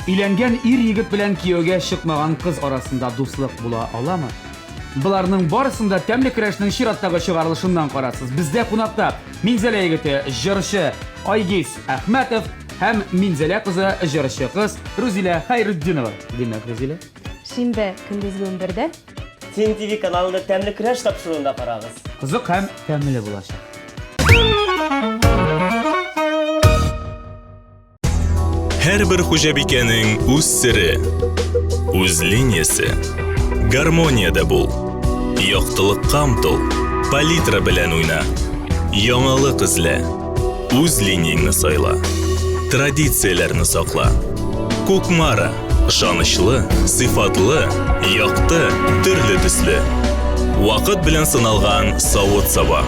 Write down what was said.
Өйләнгән ир-егет белән кияүгә чыкмаган кыз арасында дуслык була аламы? Буларның барысында тәмле көрәшнең чираттагы чыгарылышыннан карасыз. Бездә кунакта Минзәлә егете, җырчы Айгиз Әхмәтов һәм Минзәлә кызы, җырчы кыз Рузилә Хайретдинова. Димәк, Рузилә, Шимбә көндезге 11-дә Тин ТВ каналында тәмле көрәш тапшыруында карагыз. кызык һәм тәмле булачак. Һәрбер хуҗабикәнең үз сере, үз линиясе. Гармониядә бул. Яктылыкка омтыл, палитра белән уйна. Яңалык эзлә, үз линияңне сайла. Традицияләрне сакла. Кукмара, ышанычлы, сыйфатлы, якты, төрле төсле. Вакыт белән сыналган савыт-саба.